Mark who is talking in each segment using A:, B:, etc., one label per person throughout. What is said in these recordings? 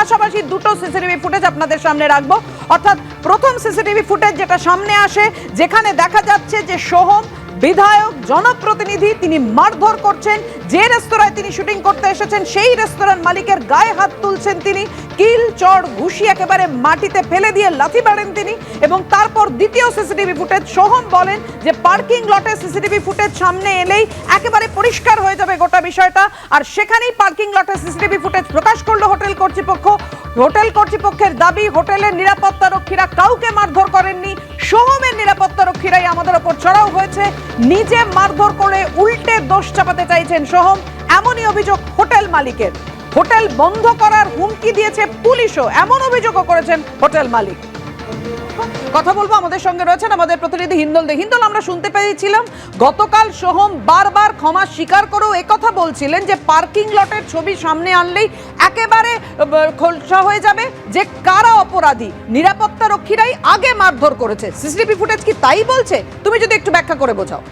A: পাশাপাশি দুটো CCTV footage আপনাদের সামনে রাখবো। অর্থাৎ প্রথম সিসিটিভি ফুটেজ যেটা সামনে আসে, যেখানে দেখা যাচ্ছে যে সোহম বিধায়ক জনপ্রতিনিধি তিনি মারধর করছেন, যে রেস্তোরাঁয় তিনি শুটিং করতে এসেছেন সেই রেস্তোরাঁর মালিকের গায়ে হাত তুলছেন তিনি, কিল চড় ঘুষি একেবারে মাটিতে ফেলে দিয়ে লাথি মারেন তিনি। এবং তারপর দ্বিতীয় সিসিটিভি ফুটেজ, সোহম বলেন যে পার্কিং লটে সিসিটিভি ফুটেজ সামনে এলেই একেবারে পরিষ্কার হয়ে যাবে গোটা বিষয়টা। আর সেখানেই পার্কিং লটে সিসিটিভি ফুটেজ প্রকাশ করলো হোটেল কর্তৃপক্ষ। হোটেল কর্তৃপক্ষের দাবি, হোটেলের নিরাপত্তা রক্ষীরা কাউকে মারধর করেননি, সোহমের নিরাপত্তা রক্ষীরাই আমাদের ওপর চড়াও হয়েছে, নিজে মারধর করে উল্টে দোষ চাপাতে চাইছেন সোহম, এমনই অভিযোগ হোটেল মালিকের। হোটেল বন্ধ করার হুমকি দিয়েছে পুলিশও, এমন অভিযোগও করেছেন হোটেল মালিক। কথা বলবো, আমাদের সঙ্গে রয়েছেন আমাদের প্রতিনিধি হিন্দল দে। হিন্দল, আমরা শুনতে পেয়েছিলাম গতকাল সোহম বারবার ক্ষমা স্বীকার করেও একথা বলছিলেন যে পার্কিং লটের ছবি সামনে আনলেই একেবারে খোলসা হয়ে যাবে যে কারা অপরাধী, নিরাপত্তা রক্ষীরাই আগে মারধর করেছে। সিসিটিভি ফুটেজ কি তাই বলছে? তুমি যদি একটু ব্যাখ্যা করে বোঝাও।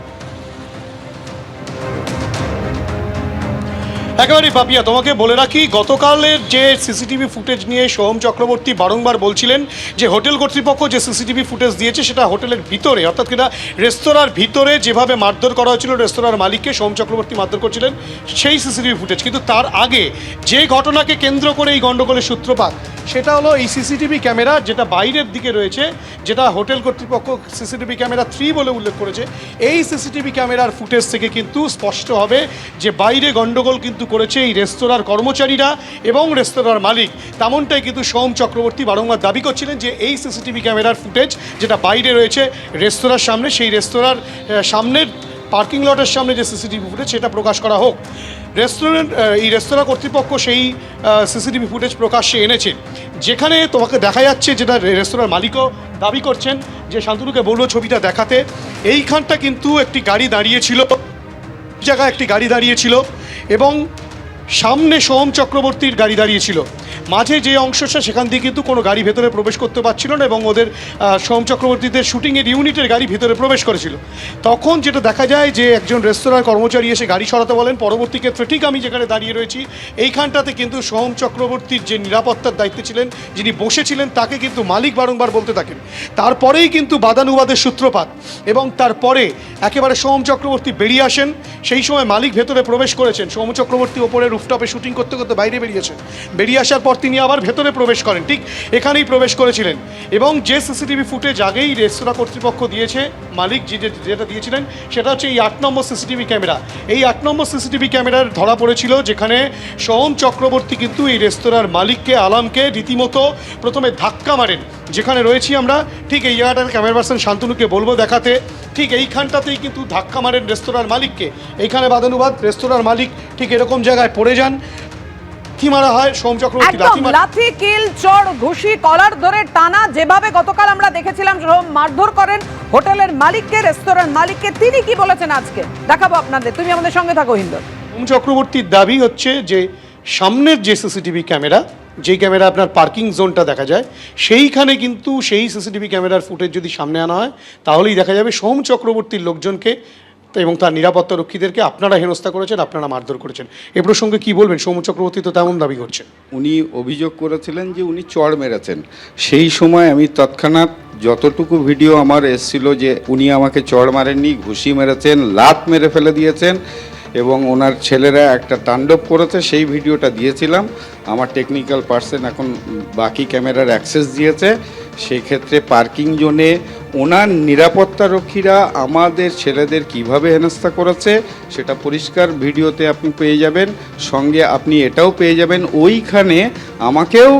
B: একেবারে পাপিয়া, তোমাকে বলে রাখি, গতকালের যে সিসিটিভি ফুটেজ নিয়ে সোহম চক্রবর্তী বারংবার বলছিলেন যে হোটেল কর্তৃপক্ষ যে সিসিটিভি ফুটেজ দিয়েছে সেটা হোটেলের ভিতরে, অর্থাৎ কিনা রেস্তোরাঁর ভিতরে যেভাবে মারধর করা হয়েছিল রেস্তোরাঁর মালিককে, সোহম চক্রবর্তী মারধর করছিলেন সেই সিসিটিভি ফুটেজ। কিন্তু তার আগে যে ঘটনাকে কেন্দ্র করে এই গণ্ডগোলের সূত্রপাত, সেটা হলো এই সিসিটিভি ক্যামেরা যেটা বাইরের দিকে রয়েছে, যেটা হোটেল কর্তৃপক্ষ সিসিটিভি ক্যামেরা 3 বলে উল্লেখ করেছে। এই সিসিটিভি ক্যামেরার ফুটেজ থেকে কিন্তু স্পষ্ট হবে যে বাইরে গণ্ডগোল কিন্তু করেছে এই রেস্তোরাঁর কর্মচারীরা এবং রেস্তোরাঁর মালিক। তেমনটাই কিন্তু সোহম চক্রবর্তী বারংবার দাবি করছিলেন যে এই সিসিটিভি ক্যামেরার ফুটেজ যেটা বাইরে রয়েছে রেস্তোরাঁর সামনে, সেই রেস্তোরাঁর সামনের পার্কিং লটের সামনে যে সিসিটিভি ফুটেজ সেটা প্রকাশ করা হোক। এই রেস্তোরাঁ কর্তৃপক্ষ সেই সিসিটিভি ফুটেজ প্রকাশ্যে এনেছে, যেখানে তোমাকে দেখা যাচ্ছে, যেটা রেস্তোরাঁর মালিকও দাবি করছেন যে শান্তনুকে বললো ছবিটা দেখাতে, এইখানটা কিন্তু একটি গাড়ি দাঁড়িয়েছিল, জায়গায় একটি গাড়ি দাঁড়িয়েছিল এবং সামনে সোহম চক্রবর্তীর গাড়ি দাঁড়িয়েছিল। মাঝে যে অংশটা সেখান দিয়ে কিন্তু কোনো গাড়ি ভেতরে প্রবেশ করতে পারছিল না এবং ওদের সোহম চক্রবর্তীদের শুটিংয়ের ইউনিটের গাড়ি ভেতরে প্রবেশ করেছিল। তখন যেটা দেখা যায় যে একজন রেস্তোরাঁর কর্মচারী এসে গাড়ি সরাতে বলেন। পরবর্তী ক্ষেত্রে ঠিক আমি যেখানে দাঁড়িয়ে রয়েছি এইখানটাতে কিন্তু সোহম চক্রবর্তীর যে নিরাপত্তার দায়িত্বে ছিলেন, যিনি বসেছিলেন, তাকে কিন্তু মালিক বারংবার বলতে থাকেন। তারপরেই কিন্তু বাদানুবাদের সূত্রপাত এবং তারপরে একেবারে সোহম চক্রবর্তী বেরিয়ে আসেন। সেই সময় মালিক ভেতরে প্রবেশ করেছেন, সোহম চক্রবর্তী ওপরে রুফটপে শুটিং করতে করতে বাইরে বেরিয়েছেন। বেরিয়ে আসার পর তিনি আবার ভেতরে প্রবেশ করেন, ঠিক এখানেই প্রবেশ করেছিলেন। এবং যে সিসিটিভি ফুটেজ আগেই রেস্তোরাঁ কর্তৃপক্ষ দিয়েছে, মালিক যেটা দিয়েছিলেন সেটা হচ্ছে এই 8 নম্বর সিসিটিভি ক্যামেরা। এই 8 নম্বর সিসিটিভি ক্যামেরার ধরা পড়েছিল, যেখানে সোহম চক্রবর্তী কিন্তু এই রেস্তোরাঁর মালিককে, আলামকে রীতিমতো প্রথমে ধাক্কা মারেন। যেখানে রয়েছি আমরা, ঠিক এই জায়গাটার ক্যামেরা পার্সন শান্তনুকে বলবো দেখাতে, ঠিক এইখানটাতেই কিন্তু ধাক্কা মারেন রেস্তোরাঁর মালিককে। এইখানে বাদানুবাদ, রেস্তোরাঁর মালিক ঠিক এরকম জায়গায় পড়ে যান। কি মারা হয়? সোহম চক্রবর্তী
A: লাথি, কিল, চড়, ঘুষি, কলার ধরে টানা, যেভাবে গতকাল আমরা দেখেছিলাম সোহম মারধর করেন হোটেলের মালিককে, রেস্তোরাঁর মালিককে। তিনি কি বলেছেন আজকে দেখাবো আপনাদের, তুমি আমাদের সঙ্গে থাকো হিন্দল।
B: সোহম চক্রবর্তীর দাবি হচ্ছে যে সামনের যে সিসিটিভি ক্যামেরা, যেই ক্যামেরা আপনার পার্কিং জোনটা দেখা যায়, সেইখানে কিন্তু সেই সিসিটিভি ক্যামেরার ফুটেজ যদি সামনে আনা হয় তাহলেই দেখা যাবে সোহম চক্রবর্তীর লোকজনকে এবং তার নিরাপত্তা রক্ষীদেরকে আপনারা হেনস্থা করেছেন, আপনারা মারধর করেছেন। এ প্রসঙ্গে কী বলবেন? সোহম চক্রবর্তী তো তেমন দাবি করছেন।
C: উনি অভিযোগ করেছিলেন যে উনি চড় মেরেছেন। সেই সময় আমি তৎক্ষণাৎ যতটুকু ভিডিও আমার এসেছিল যে উনি আমাকে চড় মারেননি, ঘুষি মেরেছেন, লাত মেরে ফেলে দিয়েছেন এবং ওনার ছেলেরা একটা তাণ্ডব করেছে, সেই ভিডিওটা দিয়েছিলাম। আমার টেকনিক্যাল পার্সন এখন বাকি ক্যামেরার অ্যাক্সেস দিয়েছে। সেই ক্ষেত্রে পার্কিং জোনে ওনার নিরাপত্তা রক্ষীরা আমাদের ছেলেদের কিভাবে হেনস্থা করেছে সেটা পরিষ্কার ভিডিওতে আপনি পেয়ে যাবেন। সঙ্গে আপনি এটাও পেয়ে যাবেন, ওইখানে আমাকেও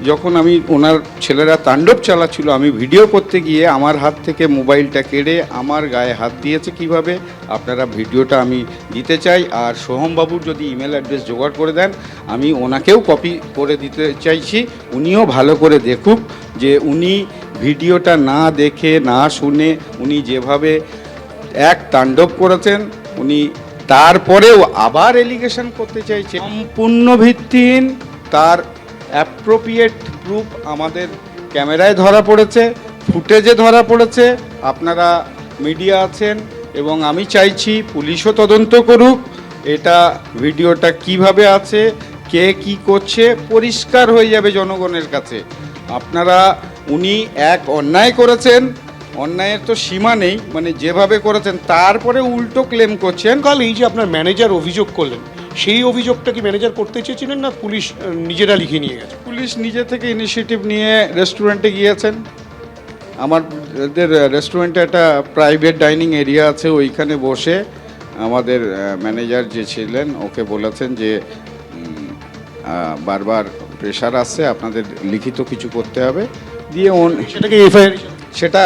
C: যখন আমি ওনার ছেলেরা তাণ্ডব চালাচ্ছিল, আমি ভিডিও করতে গিয়ে আমার হাত থেকে মোবাইলটা কেড়ে আমার গায়ে হাত দিয়েছে কিভাবে, আপনারা ভিডিওটা আমি দিতে চাই। আর সোহমবাবুর যদি ইমেল অ্যাড্রেস জোগাড় করে দেন, আমি ওনাকেও কপি করে দিতে চাইছি, উনিও ভালো করে দেখুক যে উনি ভিডিওটা না দেখে না শুনে উনি যেভাবে এক তাণ্ডব করেছেন, উনি তারপরেও আবার এলিগেশন করতে চাইছে সম্পূর্ণ ভিত্তিহীন। তার অ্যাপ্রোপ্রিয়েট প্রুফ আমাদের ক্যামেরায় ধরা পড়েছে, ফুটেজে ধরা পড়েছে। আপনারা মিডিয়া আছেন এবং আমি চাইছি পুলিশও তদন্ত করুক এটা ভিডিওটা কিভাবে আছে, কে কি করছে পরিষ্কার হয়ে যাবে জনগণের কাছে। আপনারা উনি এক অন্যায় করেছেন, অন্যায়ের তো সীমা নেই, মানে যেভাবে করেছেন তারপরে উল্টো ক্লেম করছেন।
B: কাল এই যে আপনার ম্যানেজার অভিযোগ করলেন, সেই অভিযোগটা কি ম্যানেজার করতে চেয়েছিলেন না পুলিশ নিজেরা লিখে নিয়ে গেছে?
C: পুলিশ নিজে থেকে ইনিশিয়েটিভ নিয়ে রেস্টুরেন্টে গিয়েছেন। আমাদের রেস্টুরেন্টে একটা প্রাইভেট ডাইনিং এরিয়া আছে, ওইখানে বসে আমাদের ম্যানেজার যে ছিলেন ওকে বলেছেন যে বারবার প্রেশার আসছে, আপনাদের লিখিত কিছু করতে হবে, দিয়ে
B: সেটাকে এফআইআর
C: সেটা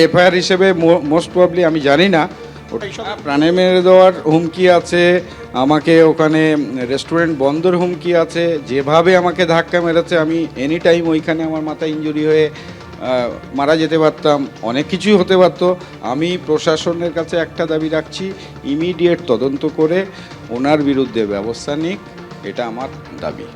C: এফআইআর হিসেবে মোস্ট প্রবলি আমি জানি না, ওটা প্রাণে মেরে দেওয়ার হুমকি আছে, আমাকে ওখানে রেস্টুরেন্ট বন্ধের হুমকি আছে, যেভাবে আমাকে ধাক্কা মেরেছে আমি এনি টাইম ওইখানে আমার মাথা ইনজুরি হয়ে মারা যেতে পারতাম, অনেক কিছুই হতে পারতো। আমি প্রশাসনের কাছে একটা দাবি রাখছি, ইমিডিয়েট তদন্ত করে ওনার বিরুদ্ধে ব্যবস্থা নিক, এটা আমার দাবি।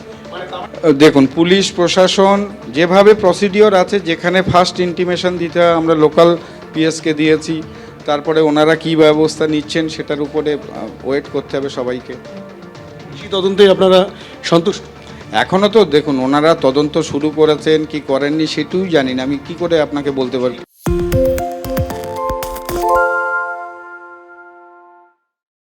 C: দেখুন, পুলিশ প্রশাসন যেভাবে প্রসিডিওর আছে, যেখানে ফার্স্ট ইন্টিমেশন দিতে হয় আমরা লোকাল পিএসকে দিয়েছি, তারপরে ওনারা কি ব্যবস্থা নিচ্ছেন সেটার উপরে ওয়েট করতে হবে সবাইকে।
B: তদন্তে আপনারা সন্তুষ্ট?
C: এখনও তো দেখুন ওনারা তদন্ত শুরু করেছেন কি করেননি সেটুই জানি না, আমি কি করে আপনাকে বলতে পারি।